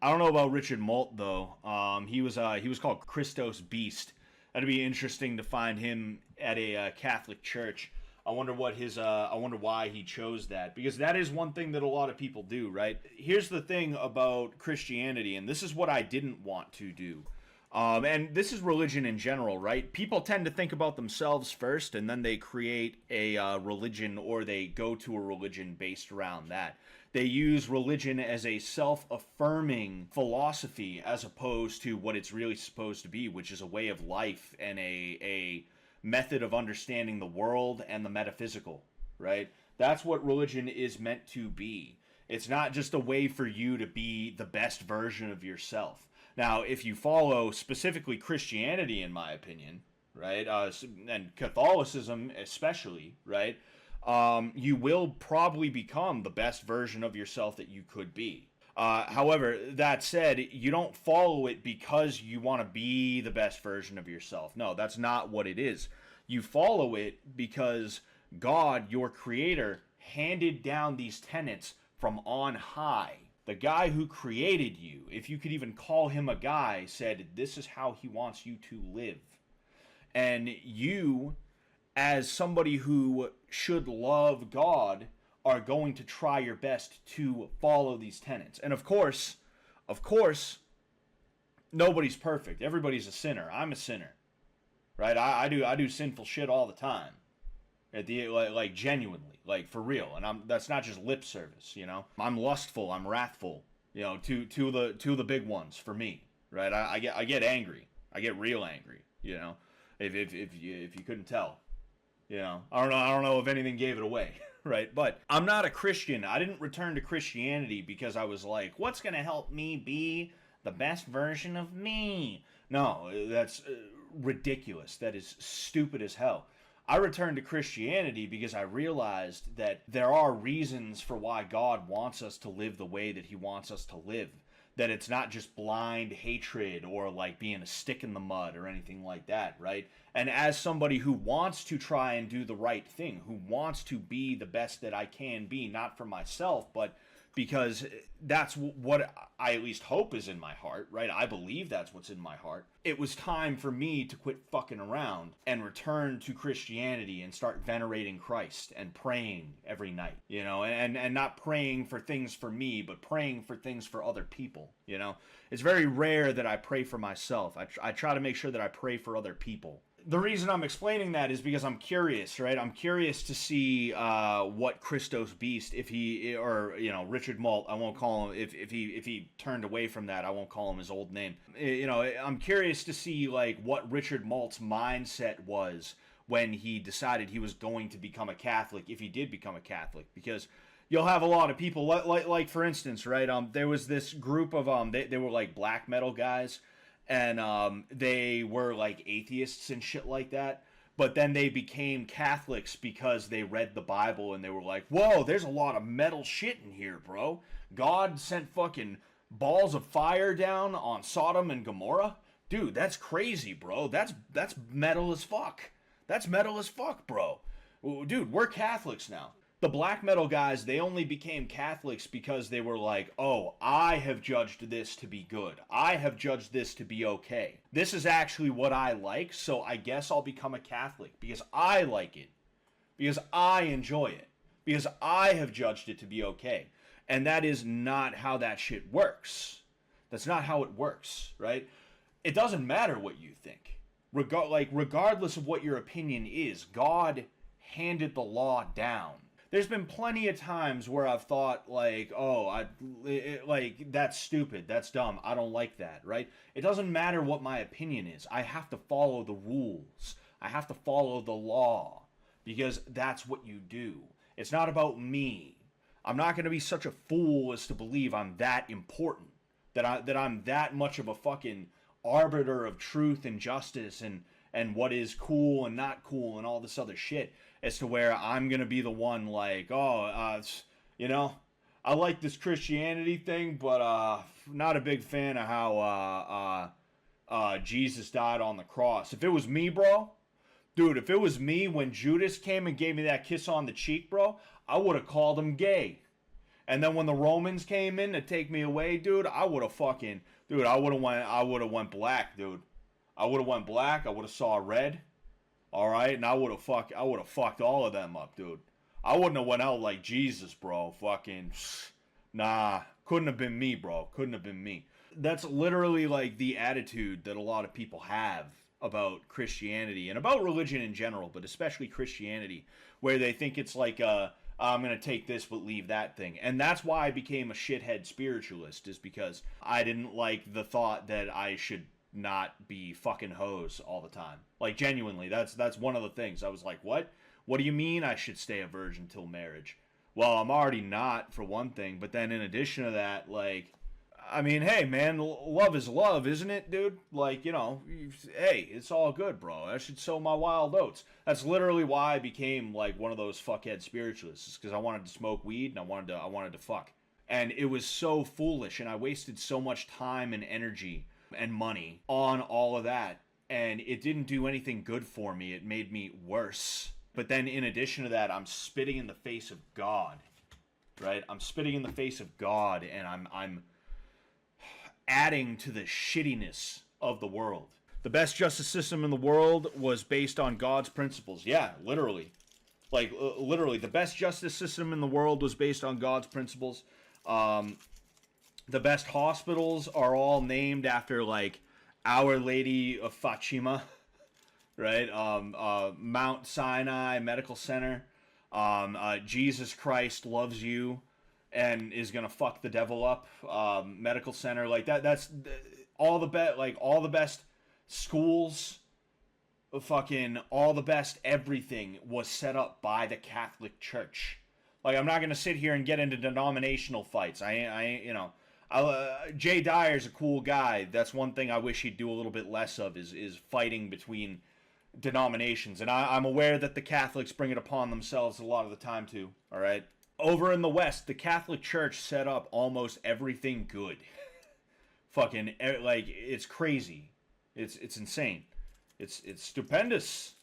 I don't know about Richard Malt though. He was called Christos Beast. That'd be interesting to find him at a Catholic church. I wonder why he chose that, because that is one thing that a lot of people do, right? Here's the thing about Christianity, and this is what I didn't want to do. And this is religion in general, right? People tend to think about themselves first, and then they create a religion, or they go to a religion based around that. They use religion as a self-affirming philosophy as opposed to what it's really supposed to be, which is a way of life and a method of understanding the world and the metaphysical, right? That's what religion is meant to be. It's not just a way for you to be the best version of yourself. Now, if you follow specifically Christianity, in my opinion, right, and Catholicism especially, right, you will probably become the best version of yourself that you could be. However, that said, you don't follow it because you want to be the best version of yourself. No, that's not what it is. You follow it because God, your creator, handed down these tenets from on high. The guy who created you, if you could even call him a guy, said this is how he wants you to live. And you, as somebody who should love God, are going to try your best to follow these tenets. And of course, nobody's perfect. Everybody's a sinner. I'm a sinner, right? I do sinful shit all the time, like genuinely, like for real. And that's not just lip service, you know. I'm lustful. I'm wrathful, you know. Two of the big ones for me, right? I get angry. I get real angry, you know. If you couldn't tell. You know, I don't know if anything gave it away, right? But I'm not a Christian. I didn't return to Christianity because I was like, what's going to help me be the best version of me? No, that's ridiculous. That is stupid as hell. I returned to Christianity because I realized that there are reasons for why God wants us to live the way that he wants us to live. That it's not just blind hatred or like being a stick in the mud or anything like that, right? And as somebody who wants to try and do the right thing, who wants to be the best that I can be, not for myself, but because that's what I at least hope is in my heart, right? I believe that's what's in my heart. It was time for me to quit fucking around and return to Christianity and start venerating Christ and praying every night, you know, and not praying for things for me, but praying for things for other people, you know. It's very rare that I pray for myself. I try to make sure that I pray for other people. The reason I'm explaining that is because I'm curious, right? I'm curious to see what Christos Beast, if he, or, you know, Richard Malt, I won't call him, if he turned away from that, I won't call him his old name. You know, I'm curious to see, like, what Richard Malt's mindset was when he decided he was going to become a Catholic, if he did become a Catholic, because you'll have a lot of people, like for instance, right, there was this group of, they were, like, black metal guys, and they were like atheists and shit like that, but then they became Catholics because they read the Bible and they were like, whoa, there's a lot of metal shit in here, bro. God sent fucking balls of fire down on Sodom and Gomorrah. Dude, that's crazy, bro. That's metal as fuck. That's metal as fuck, bro. Dude, we're Catholics now. The black metal guys, they only became Catholics because they were like, oh, I have judged this to be good. I have judged this to be okay. This is actually what I like, so I guess I'll become a Catholic because I like it. Because I enjoy it. Because I have judged it to be okay. And that is not how that shit works. That's not how it works, right? It doesn't matter what you think. Regardless of what your opinion is, God handed the law down. There's been plenty of times where I've thought, like, oh, like, that's stupid, that's dumb, I don't like that, right? It doesn't matter what my opinion is. I have to follow the rules. I have to follow the law, because that's what you do. It's not about me. I'm not going to be such a fool as to believe I'm that important, that I'm that much of a fucking arbiter of truth and justice and what is cool and not cool and all this other shit, as to where I'm going to be the one like, you know, I like this Christianity thing, but not a big fan of how Jesus died on the cross. If it was me, bro, dude, if it was me when Judas came and gave me that kiss on the cheek, bro, I would have called him gay. And then when the Romans came in to take me away, dude, I would have fucking, dude, I would have went black, dude. I would have went black. I would have saw red. All right, and I would have fucked all of them up, dude. I wouldn't have went out like Jesus, bro. Fucking, nah, couldn't have been me, bro. Couldn't have been me. That's literally like the attitude that a lot of people have about Christianity and about religion in general, but especially Christianity, where they think it's like I'm gonna take this but leave that thing. And that's why I became a shithead spiritualist, is because I didn't like the thought that I should not be fucking hoes all the time. Like, genuinely, that's one of the things. I was like, what do you mean I should stay a virgin till marriage? Well, I'm already not, for one thing, but then in addition to that, like, I mean, hey, man, love is love, isn't it, dude? Like, you know, hey, it's all good, bro. I should sow my wild oats. That's literally why I became, like, one of those fuckhead spiritualists, because I wanted to smoke weed and I wanted to fuck. And it was so foolish, and I wasted so much time and energy and money on all of that, and it didn't do anything good for me. It made me worse. But then in addition to that, I'm spitting in the face of God, right? I'm spitting in the face of God, and I'm adding to the shittiness of the world. The best justice system in the world was based on God's principles. Yeah, literally. Like, literally, the best justice system in the world was based on God's principles. The best hospitals are all named after, like, Our Lady of Fatima, right? Mount Sinai Medical Center. Jesus Christ Loves You and is gonna fuck the devil up. Medical Center, like that. That's all the best schools. Fucking all the best everything was set up by the Catholic Church. Like, I'm not gonna sit here and get into denominational fights. I ain't, you know. Jay Dyer's a cool guy. That's one thing I wish he'd do a little bit less of, is fighting between denominations. And I'm aware that the Catholics bring it upon themselves a lot of the time too. All right. Over in the West, the Catholic Church set up almost everything good. Fucking, like, it's crazy. It's insane. It's stupendous.